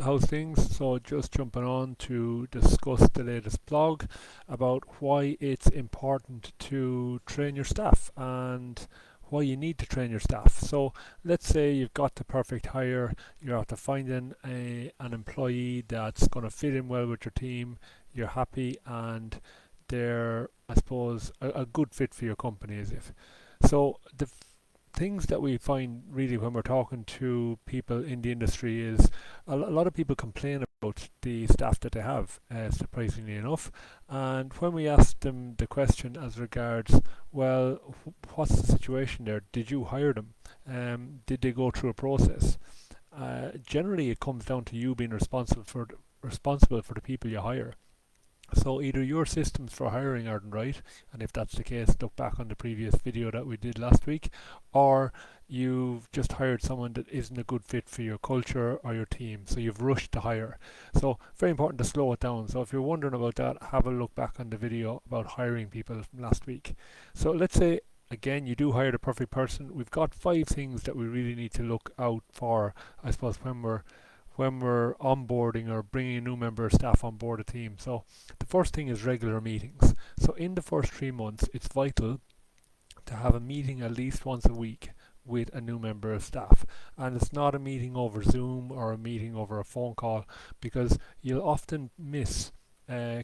how's things? So just jumping on to discuss the latest blog about why it's important to train your staff and why you need to train your staff. So let's say you've got the perfect hire, you're after finding an employee that's going to fit in well with your team, you're happy and they're, I suppose, a good fit for your company as if. So the things that we find really when we're talking to people in the industry is a lot of people complain about the staff that they have, surprisingly enough. And when we ask them the question as regards, well, what's the situation there? Did you hire them? Did they go through a process? Generally, it comes down to you being responsible for the people you hire. So either your systems for hiring aren't right, and if that's the case, look back on the previous video that we did last week, or you've just hired someone that isn't a good fit for your culture or your team, so you've rushed to hire. So very important to slow it down. So if you're wondering about that, have a look back on the video about hiring people from last week. So let's say again you do hire the perfect person. We've got 5 things that we really need to look out for, I suppose, when we're onboarding or bringing a new member of staff on board a team. So the first thing is regular meetings. So in the first 3 months, it's vital to have a meeting at least once a week with a new member of staff. And it's not a meeting over Zoom or a meeting over a phone call, because you'll often miss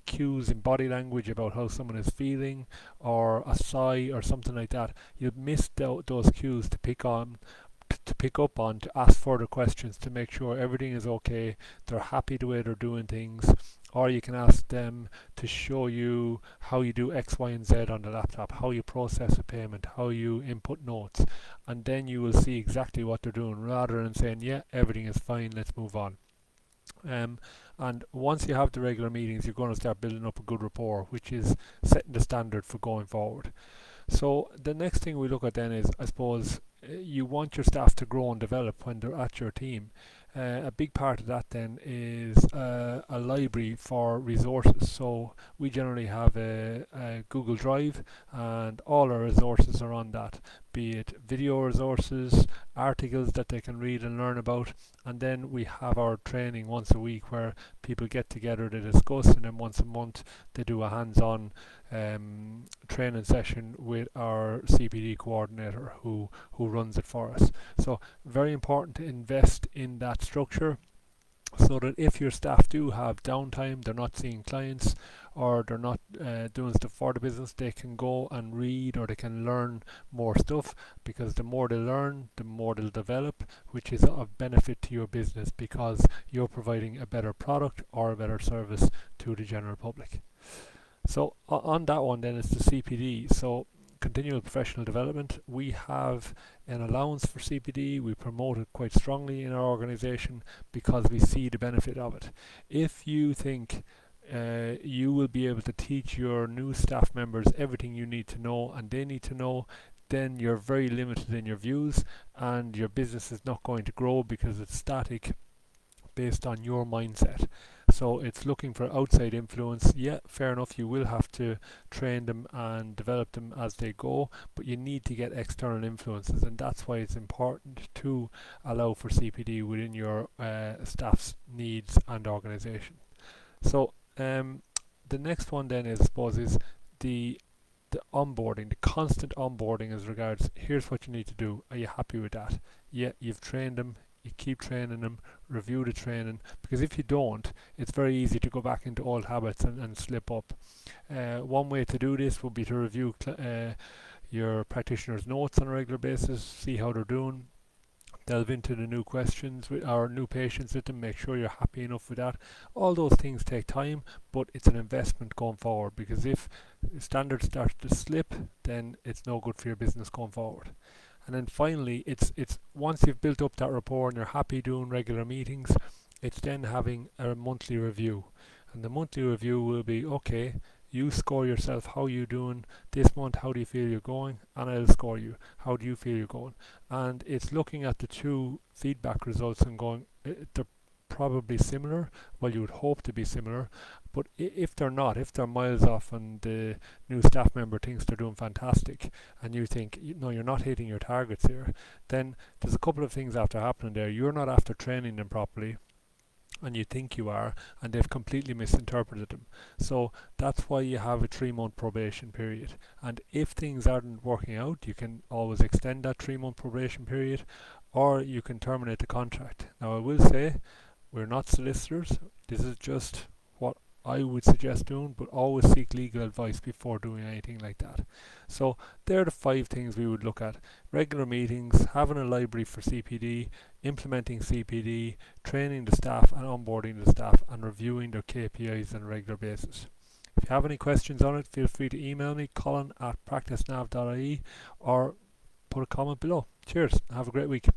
cues in body language about how someone is feeling, or a sigh or something like that. You'll miss those cues to pick up on, to ask further questions to make sure everything is okay, they're happy the way they're doing things. Or you can ask them to show you how you do X, Y, and Z on the laptop, how you process a payment, how you input notes, and then you will see exactly what they're doing rather than saying, yeah, everything is fine, let's move on. And once you have the regular meetings, you're going to start building up a good rapport, which is setting the standard for going forward. So the next thing we look at then is, I suppose, you want your staff to grow and develop when they're at your team. A big part of that then is a library for resources. So we generally have a Google Drive, and all our resources are on that, be it video resources, articles that they can read and learn about, and then we have our training once a week where people get together to discuss, and then once a month they do a hands-on training session with our CPD coordinator who runs it for us. So very important to invest in that structure, so that if your staff do have downtime, they're not seeing clients or they're not doing stuff for the business, they can go and read or they can learn more stuff, because the more they learn, the more they'll develop, which is of benefit to your business because you're providing a better product or a better service to the general public. So on that one then is the CPD. So continual professional development. We have an allowance for CPD. We promote it quite strongly in our organisation because we see the benefit of it. If you think you will be able to teach your new staff members everything you need to know and they need to know, then you're very limited in your views and your business is not going to grow because it's static based on your mindset. So it's looking for outside influence. Yeah, fair enough, you will have to train them and develop them as they go, but you need to get external influences, and that's why it's important to allow for CPD within your staff's needs and organisation. So the next one then is, I suppose, is the onboarding, the constant onboarding as regards, here's what you need to do. Are you happy with that? Yeah, you've trained them, you keep training them, review the training, because if you don't, it's very easy to go back into old habits and slip up. One way to do this would be to review your practitioner's notes on a regular basis, see how they're doing, delve into the new questions with our new patients with them, make sure you're happy enough with that. All those things take time, but it's an investment going forward, because if standards start to slip, then it's no good for your business going forward. And then finally, it's once you've built up that rapport and you're happy doing regular meetings, it's then having a monthly review. And the monthly review will be, okay, you score yourself, how you doing this month, how do you feel you're going, and I'll score you, how do you feel you're going. And it's looking at the two feedback results and going, they're probably similar. Well, you would hope to be similar, but if they're not, if they're miles off and the new staff member thinks they're doing fantastic and you think, no, you're not hitting your targets here, then there's a couple of things after happening there. You're not after training them properly, and you think you are, and they've completely misinterpreted them. So that's why you have a 3-month probation period. And if things aren't working out, you can always extend that 3-month probation period, or you can terminate the contract. Now, I will say, we're not solicitors. This is just what I would suggest doing, but always seek legal advice before doing anything like that. So they're the 5 things we would look at: regular meetings, having a library for CPD, implementing CPD, training the staff and onboarding the staff, and reviewing their KPIs on a regular basis. If you have any questions on it, feel free to email me, colin@practicenav.ie, or put a comment below. Cheers, have a great week.